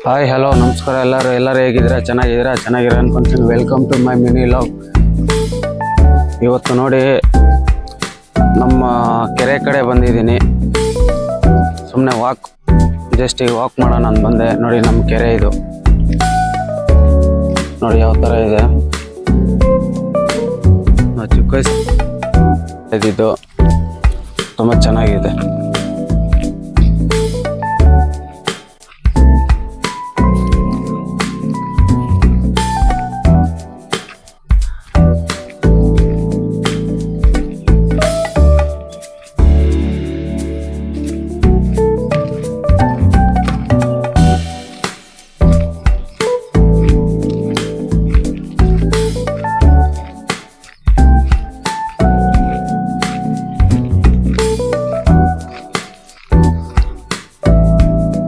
Hi hello ನಮಸ್ಕಾರ. ಎಲ್ಲರೂ ಚೆನ್ನಾಗಿದ್ದೀರಾ ಅನ್ಕೊಂತೀನಿ. Welcome to my mini vlog. ಇವತ್ತು ನೋಡಿ ನಮ್ಮ ಕೆರೆ ಕಡೆ ಬಂದಿದ್ದೀನಿ. ಸುಮ್ಮನೆ ಜಸ್ಟ್ ಈಗ ವಾಕ್ ಮಾಡೋಣ ಅಂತ ಬಂದೆ. ನೋಡಿ ನಮ್ಮ ಕೆರೆ ಇದು ನೋಡಿ ಯಾವ ಥರ ಇದೆ. ಚಿಕ್ಕ ವಯಸ್ಸು ಇದ್ದಿದ್ದು ತುಂಬ ಚೆನ್ನಾಗಿದೆ.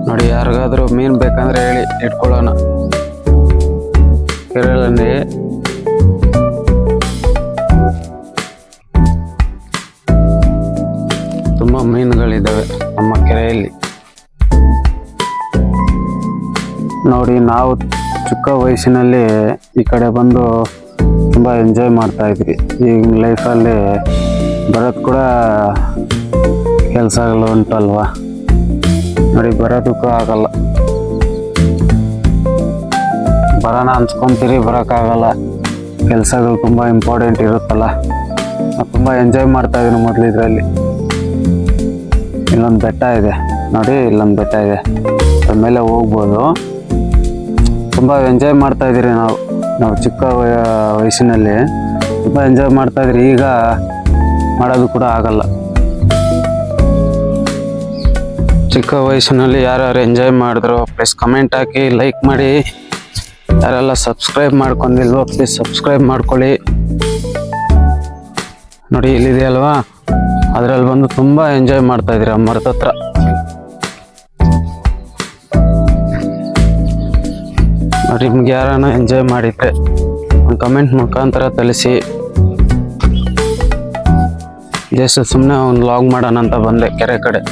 ನೋಡಿ ಯಾರಿಗಾದ್ರೂ ಮೀನು ಬೇಕಂದ್ರೆ ಹೇಳಿ ಇಟ್ಕೊಳ್ಳೋಣ. ಕೆರೆಯಲ್ಲಿ ತುಂಬ ಮೀನುಗಳಿದ್ದಾವೆ ನಮ್ಮ ಕೆರೆಯಲ್ಲಿ. ನೋಡಿ ನಾವು ಚಿಕ್ಕ ವಯಸ್ಸಿನಲ್ಲಿ ಈ ಕಡೆ ಬಂದು ತುಂಬ ಎಂಜಾಯ್ ಮಾಡ್ತಾ ಇದ್ವಿ. ಈಗ ಲೈಫಲ್ಲಿ ಬರೋದು ಕೂಡ ಕೆಲಸಗಳು ಉಂಟಲ್ವಾ. ನೋಡಿ ಬರೋದಕ್ಕೂ ಆಗಲ್ಲ. ಬರೋಣ ಅನ್ಸ್ಕೊಂತೀರಿ, ಬರೋಕ್ಕಾಗಲ್ಲ. ಕೆಲಸಗಳು ತುಂಬ ಇಂಪಾರ್ಟೆಂಟ್ ಇರುತ್ತಲ್ಲ. ತುಂಬ ಎಂಜಾಯ್ ಮಾಡ್ತಾ ಇದ್ದೀನಿ ಮೊದಲು. ಇದರಲ್ಲಿ ಇಲ್ಲೊಂದು ಬೆಟ್ಟ ಇದೆ ನೋಡಿ, ಇಲ್ಲೊಂದು ಬೆಟ್ಟ ಇದೆ, ಅದ್ರ ಮೇಲೆ ಹೋಗ್ಬೋದು. ತುಂಬ ಎಂಜಾಯ್ ಮಾಡ್ತಾ ಇದ್ದೀರಿ ನಾವು ಚಿಕ್ಕ ವಯಸ್ಸಿನಲ್ಲಿ ತುಂಬ ಎಂಜಾಯ್ ಮಾಡ್ತಾ ಇದ್ರಿ. ಈಗ ಮಾಡೋದು ಕೂಡ ಆಗಲ್ಲ. ಚಿಕ್ಕ ವಯಸ್ಸಿನಲ್ಲಿ ಯಾರ್ಯಾರು ಎಂಜಾಯ್ ಮಾಡಿದ್ರು ಪ್ಲೀಸ್ ಕಮೆಂಟ್ ಹಾಕಿ, ಲೈಕ್ ಮಾಡಿ. ಯಾರೆಲ್ಲ ಸಬ್ಸ್ಕ್ರೈಬ್ ಮಾಡ್ಕೊಂಡಿಲ್ವೋ ಪ್ಲೀಸ್ ಸಬ್ಸ್ಕ್ರೈಬ್ ಮಾಡ್ಕೊಳ್ಳಿ. ನೋಡಿ ಇಲ್ಲಿದೆ ಅಲ್ವಾ, ಅದರಲ್ಲಿ ಬಂದು ತುಂಬ ಎಂಜಾಯ್ ಮಾಡ್ತಾ ಇದ್ದೀರಾ ಮರದ ಹತ್ರ. ನೋಡಿ ನಿಮ್ಗೆ ಯಾರನ್ನ ಎಂಜಾಯ್ ಮಾಡಿದ್ರೆ ಒಂದು ಕಮೆಂಟ್ ಮುಖಾಂತರ ತಿಳಿಸಿ. ಜಸ್ಟ್ ಸುಮ್ಮನೆ ಒಂದು ಲಾಗ್ ಮಾಡೋಣ ಅಂತ ಬಂದೆ ಕೆರೆ ಕಡೆ.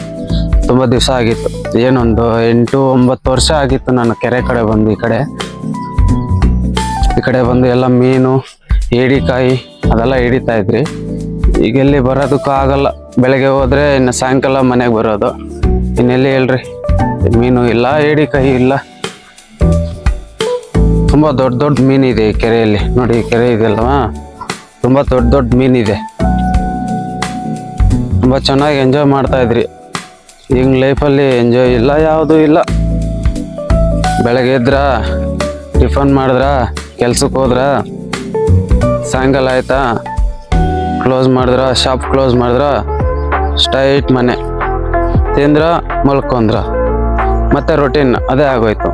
ತುಂಬ ದಿವಸ ಆಗಿತ್ತು, ಏನೊಂದು 8-9 ವರ್ಷ ಆಗಿತ್ತು ನಾನು ಕೆರೆ ಕಡೆ ಬಂದು. ಈ ಕಡೆ ಬಂದು ಎಲ್ಲ ಮೀನು, ಏಡಿಕಾಯಿ ಅದೆಲ್ಲ ಹಿಡಿತಾ ಇದ್ರಿ. ಈಗೆಲ್ಲಿ ಬರೋದಕ್ಕೂ ಆಗಲ್ಲ. ಬೆಳಗ್ಗೆ ಹೋದರೆ ಇನ್ನು ಸಾಯಂಕಾಲ ಮನೆಗೆ ಬರೋದು. ಇನ್ನೆಲ್ಲಿ ಹೇಳ್ರಿ, ಮೀನು ಇಲ್ಲ, ಏಡಿಕಾಯಿ ಇಲ್ಲ. ತುಂಬ ದೊಡ್ಡ ಮೀನಿದೆ ಈ ಕೆರೆಯಲ್ಲಿ. ನೋಡಿ ಈ ಕೆರೆ ಇದೆಯಲ್ವಾ, ತುಂಬ ದೊಡ್ಡ ಮೀನಿದೆ. ತುಂಬ ಚೆನ್ನಾಗಿ ಎಂಜಾಯ್ ಮಾಡ್ತಾ ಇದ್ರಿ. ಈಗ ಲೈಫಲ್ಲಿ ಎಂಜಾಯ್ ಇಲ್ಲ, ಯಾವುದೂ ಇಲ್ಲ. ಬೆಳಗ್ಗೆ ಎದ್ರ, ಟಿಫನ್ ಮಾಡಿದ್ರ, ಕೆಲ್ಸಕ್ಕೆ ಹೋದ್ರ, ಸಾಯಂಕಾಲ ಆಯ್ತಾ ಕ್ಲೋಸ್ ಮಾಡಿದ್ರ, ಶಾಪ್ ಕ್ಲೋಸ್ ಮಾಡಿದ್ರ, ಸ್ಟ್ರೈಟ್ ಮನೆ ತಿಂದ್ರ, ಮಲ್ಕೊಂಡ್ರ, ಮತ್ತೆ ರೊಟೀನ್ ಅದೇ ಆಗೋಯ್ತು.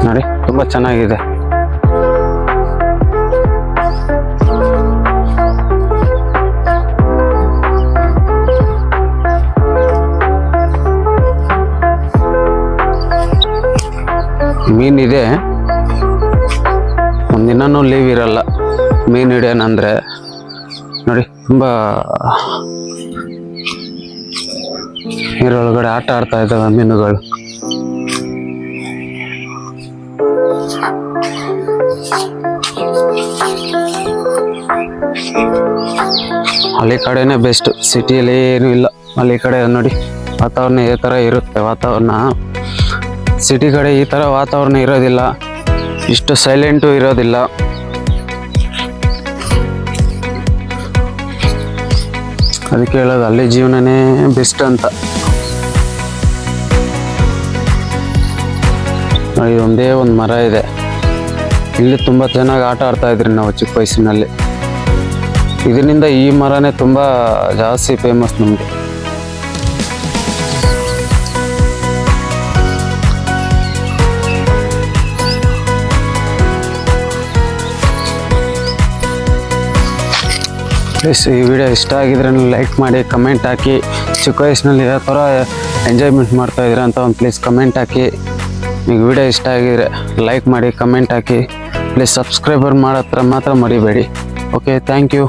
ನೋಡಿ ತುಂಬ ಚೆನ್ನಾಗಿದೆ. ಮೀನಿದೆ, ಒಂದಿನೂ ಲೀವ್ ಇರಲ್ಲ ಮೀನು ಹಿಡಿಯೋಣಂದ್ರೆ. ನೋಡಿ ತುಂಬ ನೀರೊಳಗಡೆ ಆಟ ಆಡ್ತಾ ಇದ್ದಾವೆ ಮೀನುಗಳು. ಹಳ್ಳಿ ಕಡೆನೇ ಬೆಸ್ಟ್, ಸಿಟಿಯಲ್ಲಿ ಏನೂ ಇಲ್ಲ. ಹಳ್ಳಿ ಕಡೆ ನೋಡಿ ವಾತಾವರಣ ಈ ಥರ ಇರುತ್ತೆ. ವಾತಾವರಣ ಸಿಟಿ ಕಡೆ ಈ ಥರ ವಾತಾವರಣ ಇರೋದಿಲ್ಲ, ಇಷ್ಟು ಸೈಲೆಂಟು ಇರೋದಿಲ್ಲ. ಅದಕ್ಕೆ ಹೇಳೋದು ಹಳ್ಳಿ ಜೀವನನೇ ಬೆಸ್ಟ್ ಅಂತ. ನೋಡಿ ಒಂದೇ ಒಂದು ಮರ ಇದೆ, ಇಲ್ಲಿ ತುಂಬ ಚೆನ್ನಾಗಿ ಆಟ ಆಡ್ತಾ ಇದ್ರಿ ನಾವು ಚಿಕ್ಕ ವಯಸ್ಸಿನಲ್ಲಿ. ಇದರಿಂದ ಈ ಮರನೇ ತುಂಬ ಜಾಸ್ತಿ ಫೇಮಸ್ ನಮಗೆ. ಪ್ಲೀಸ್ ಈ ವಿಡಿಯೋ ಇಷ್ಟ ಆಗಿದ್ರೆ ಲೈಕ್ ಮಾಡಿ, ಕಮೆಂಟ್ ಹಾಕಿ. ಚಿಕ್ಕ ವಯಸ್ಸಿನಲ್ಲಿ ಯಾವ ಥರ ಎಂಜಾಯ್ಮೆಂಟ್ ಮಾಡ್ತಾಯಿದ್ದೀರಾ ಅಂತ ಒಂದು ಪ್ಲೀಸ್ ಕಮೆಂಟ್ ಹಾಕಿ. ಈಗ ವಿಡಿಯೋ ಇಷ್ಟ ಆಗಿದ್ರೆ ಲೈಕ್ ಮಾಡಿ, ಕಮೆಂಟ್ ಹಾಕಿ, ಪ್ಲೀಸ್ ಸಬ್ಸ್ಕ್ರೈಬರ್ ಮಾಡೋ ಹತ್ರ ಮಾತ್ರ ಮರಿಬೇಡಿ. Okay, thank you.